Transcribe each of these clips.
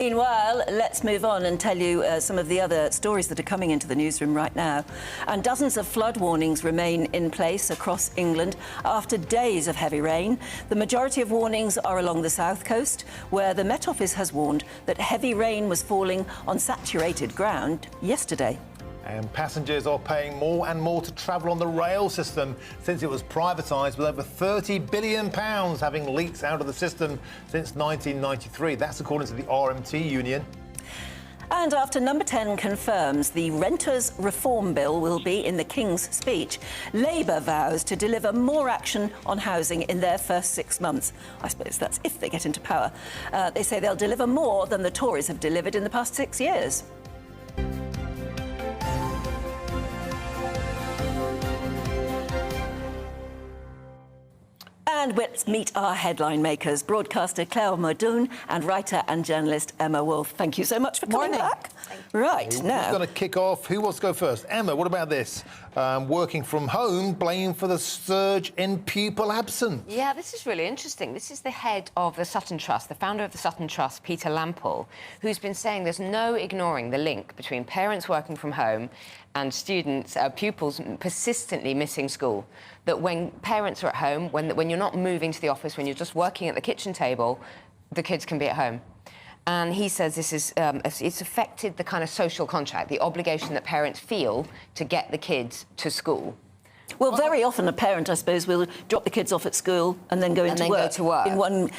Meanwhile, let's move on and tell you some of the other stories that are coming into the newsroom right now. And dozens of flood warnings remain in place across England after days of heavy rain. The majority of warnings are along the south coast, where the Met Office has warned that heavy rain was falling on saturated ground yesterday. And passengers are paying more and more to travel on the rail system since it was privatised, with over £30 billion having leaked out of the system since 1993. That's according to the RMT union. And after Number 10 confirms the Renters Reform Bill will be in the King's Speech, Labour vows to deliver more action on housing in their first 6 months. I suppose that's if they get into power. They say they'll deliver more than the Tories have delivered in the past 6 years. And let's meet our headline makers, broadcaster Claire Muldoon and writer and journalist Emma Wolfe. Thank you so much for coming back. Right, now... Who's going to kick off? Who wants to go first? Emma, what about this? Working from home, blamed for the surge in pupil absence. Yeah, this is really interesting. This is the head of the Sutton Trust, the founder of the Sutton Trust, Peter Lampall, who's been saying there's no ignoring the link between parents working from home and students, pupils persistently missing school. That when parents are at home, when you're not moving to the office, when you're just working at the kitchen table, the kids can be at home. And he says this is it's affected the kind of social contract, the obligation that parents feel to get the kids to school. Well, very often a parent, I suppose, will drop the kids off at school and then go into work.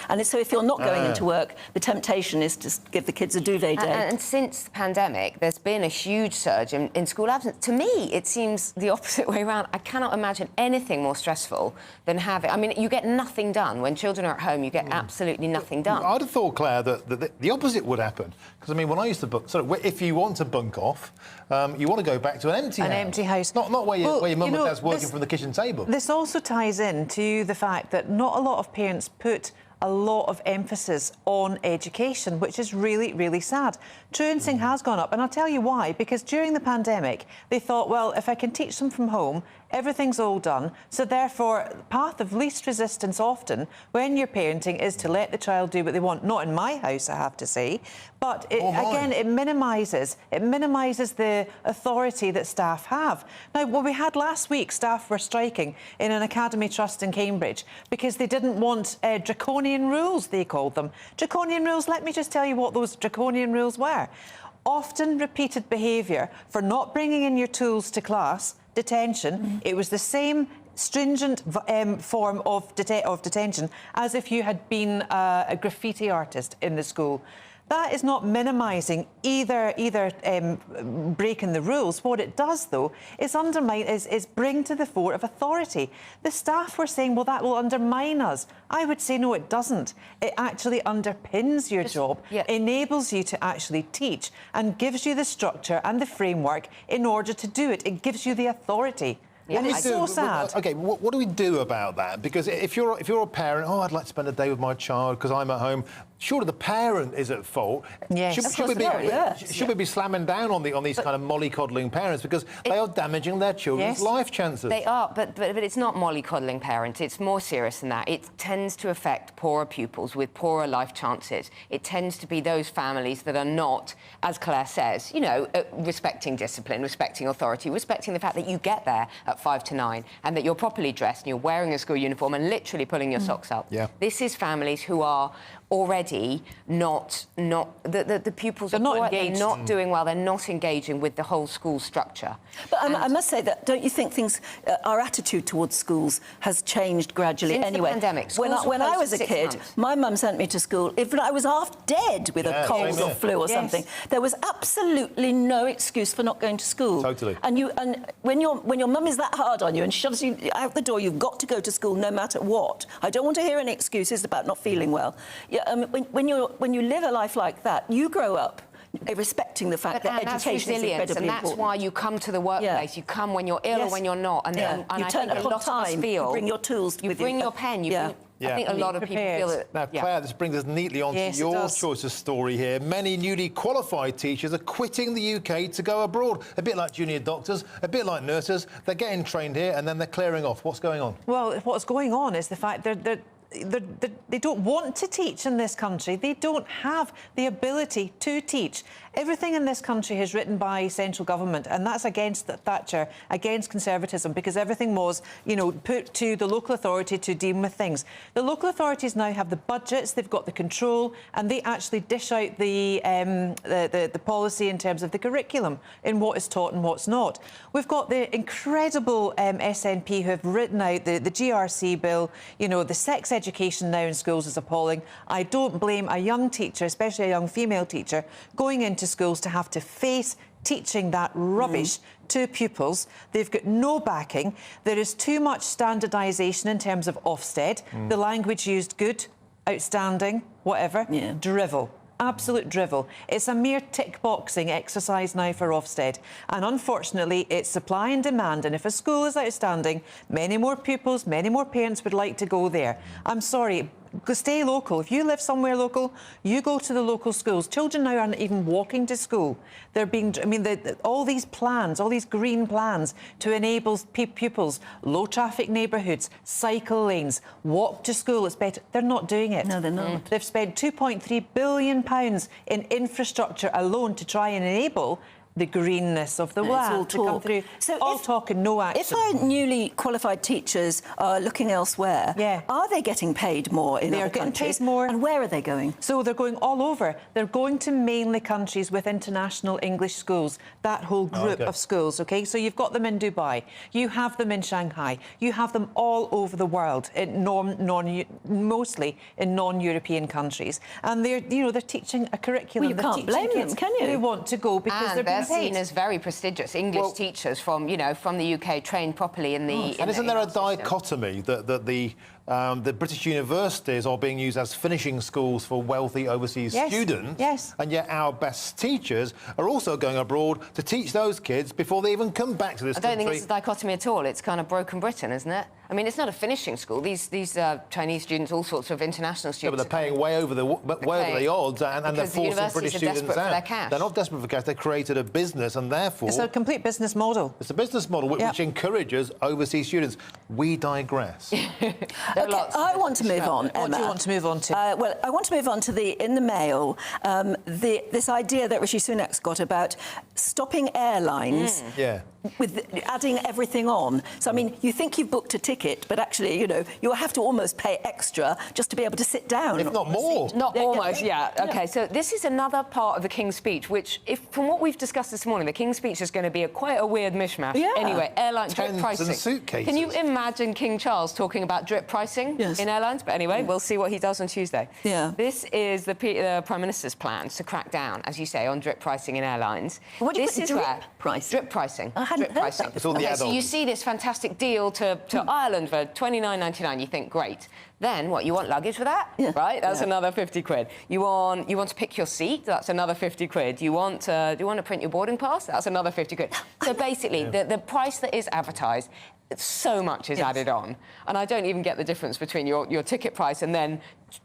And so if you're not going into work, the temptation is to give the kids a duvet day. And since the pandemic, there's been a huge surge in school absence. To me, it seems the opposite way around. I cannot imagine anything more stressful than having... I mean, you get nothing done. When children are at home, you get absolutely nothing done. I'd have thought, Claire, that the opposite would happen. Because, I mean, when I used to book... So if you want to bunk off, you want to go back to an empty house. An empty house. Not where your mum and dad's working from the kitchen table. This also ties into the fact that not a lot of parents put a lot of emphasis on education, which is really, really sad. Truancing has gone up, and I'll tell you why. Because during the pandemic, they thought, well, if I can teach them from home, everything's all done. So therefore, the path of least resistance often when you're parenting is to let the child do what they want. Not in my house, I have to say. But again, it minimises the authority that staff have. Now, what we had last week, staff were striking in an academy trust in Cambridge because they didn't want draconian rules, they called them. Draconian rules, let me just tell you what those draconian rules were. Often repeated behaviour for not bringing in your tools to class, detention. It was the same stringent form of detention as if you had been a graffiti artist in the school. That is not minimising either breaking the rules. What it does, though, is bring to the fore of authority. The staff were saying, well, that will undermine us. I would say, no, it doesn't. It actually underpins your job, enables you to actually teach, and gives you the structure and the framework in order to do it. It gives you the authority. And it's so sad. OK, what do we do about that? Because if you're a parent, oh, I'd like to spend a day with my child because I'm at home, surely the parent is at fault. Yes. Should we be slamming down on these kind of mollycoddling parents because they are damaging their children's life chances? They are, but it's not mollycoddling parents. It's more serious than that. It tends to affect poorer pupils with poorer life chances. It tends to be those families that are not, as Claire says, you know, respecting discipline, respecting authority, respecting the fact that you get there at 5 to 9 and that you're properly dressed and you're wearing a school uniform and literally pulling your socks up. Yeah. This is families who are already the pupils are not engaged. They're not doing well. They're not engaging with the whole school structure. But I must say that, don't you think our attitude towards schools has changed gradually anyway? Since the pandemic. When I was a kid, my mum sent me to school if I was half dead with a cold or flu or something. There was absolutely no excuse for not going to school. Totally. And when your mum is that hard on you and shoves you out the door, you've got to go to school no matter what. I don't want to hear any excuses about not feeling well. When you live a life like that, you grow up respecting the fact that education is incredibly important. And that's why you come to the workplace. You come when you're ill or when you're not. And you turn up on time, you bring your tools with you. You bring your pen. I think a lot of people feel it. Now, Claire, this brings us neatly on to your choice of story here. Many newly qualified teachers are quitting the UK to go abroad. A bit like junior doctors, a bit like nurses. They're getting trained here and then they're clearing off. What's going on? Well, what's going on is the fact that they don't want to teach in this country. They don't have the ability to teach. Everything in this country is written by central government, and that's against Thatcher, against Conservatism, because everything was, you know, put to the local authority to deal with things. The local authorities now have the budgets, they've got the control, and they actually dish out the policy in terms of the curriculum, in what is taught and what's not. We've got the incredible SNP who have written out the GRC bill. You know, the sex education now in schools is appalling. I don't blame a young teacher, especially a young female teacher, going into schools to have to face teaching that rubbish to pupils. They've got no backing. There is too much standardisation in terms of Ofsted. The language used, good, outstanding, whatever. Drivel. Absolute drivel. It's a mere tick-boxing exercise now for Ofsted. And unfortunately, it's supply and demand. And if a school is outstanding, many more pupils, many more parents would like to go there. I'm sorry, stay local. If you live somewhere local, you go to the local schools. Children now aren't even walking to school. They're being, I mean, all these plans, all these green plans to enable pupils, low-traffic neighbourhoods, cycle lanes, walk to school, it's better. They're not doing it. No, they're not. They've spent £2.3 billion in infrastructure alone to try and enable the greenness of the land to come through. So all talk and no action. If our newly qualified teachers are looking elsewhere, are they getting paid more in other countries? They are getting paid more. And where are they going? So they're going all over. They're going to mainly countries with international English schools, that whole group of schools, OK? So you've got them in Dubai, you have them in Shanghai, you have them all over the world, mostly in non-European countries. And they're, you know, they're teaching a curriculum. Well, you can't blame them, can you? They want to go because they're seen as very prestigious English teachers from, you know, from the UK, trained properly in the. And isn't there a dichotomy that the British universities are being used as finishing schools for wealthy overseas students, and yet our best teachers are also going abroad to teach those kids before they even come back to this country? I don't think it's a dichotomy at all. It's kind of broken Britain, isn't it? I mean, it's not a finishing school. These Chinese students, all sorts of international students. Yeah, but they're paying way over the odds, and they're forcing British students out. They're not desperate for cash. They created a business, and therefore it's a complete business model. It's a business model which encourages overseas students. We digress. Okay, I want to move on, Emma. What do you want to move on to? Well, I want to move on to in the Mail, this idea that Rishi Sunak's got about stopping airlines with adding everything on. So, I mean, you think you've booked a ticket, but actually, you know, you'll have to almost pay extra just to be able to sit down. If not more. Not almost, OK, so this is another part of the King's speech, which, from what we've discussed this morning, the King's speech is going to be quite a weird mishmash. Anyway, airline drip pricing. And suitcases. Can you imagine King Charles talking about drip pricing in airlines? But anyway, we'll see what he does on Tuesday. This is the Prime Minister's plans to crack down, as you say, on drip pricing in airlines. What do you put drip pricing? Drip pricing. I hadn't heard that. It's all the so you see this fantastic deal to Ireland for £29.99. You think, great. Then what? You want luggage for that? Right? That's another 50 quid. You want to pick your seat? That's another 50 quid. Do you want to print your boarding pass? That's another 50 quid. So basically, the price that is advertised, so much is added on. And I don't even get the difference between your ticket price and then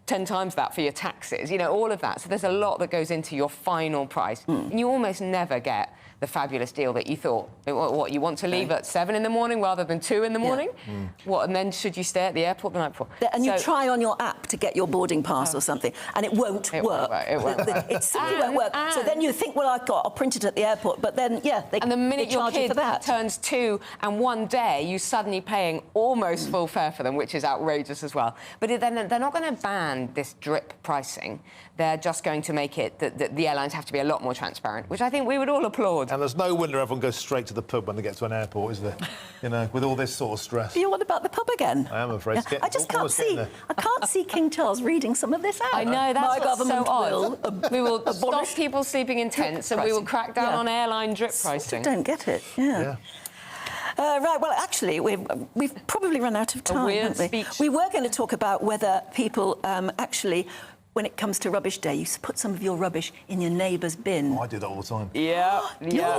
10 times that for your taxes, you know, all of that. So there's a lot that goes into your final price. And you almost never get the fabulous deal that you thought. What, you want to leave at 7 in the morning rather than 2 in the morning? What, and then should you stay at the airport the night before? And you try on your app to get your boarding pass or something, and it won't work. It won't work. It simply won't work. So then you think, well, I'll print it at the airport, but then, and the minute your kid turns 2 and one day you're suddenly paying almost full fare for them, which is outrageous as well. But then they're not going to ban this drip pricing. They're just going to make it that the airlines have to be a lot more transparent, which I think we would all applaud. And there's no wonder everyone goes straight to the pub when they get to an airport, is there? You know, with all this sort of stress. You want about the pub again? I am afraid. I just can't see. I can't see King Charles reading some of this out. I know, that's My government so odd. We will stop people sleeping in tents, and we will crack down on airline drip pricing. I don't get it. Right, well, actually, we've probably run out of time, haven't we? Speech. We were going to talk about whether people actually, when it comes to rubbish day, you put some of your rubbish in your neighbour's bin. Oh, I do that all the time. You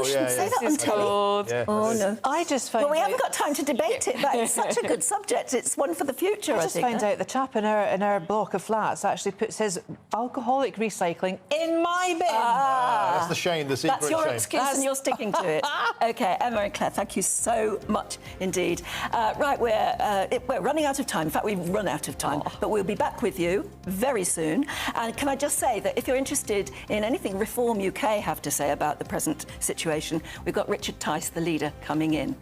shouldn't say that on telly. Oh, no. I just found Well, we haven't got time to debate it, but it's such a good subject. It's one for the future, I think. I just found out the chap in our block of flats actually puts his alcoholic recycling in my bin. That's the shame, the secret That's your shame. excuse and you're sticking to it. OK, Emma and Claire, thank you so much indeed. Right, we're running out of time. In fact, we've run out of time. But we'll be back with you very soon. And can I just say that if you're interested in anything Reform UK have to say about the present situation, we've got Richard Tice, the leader, coming in.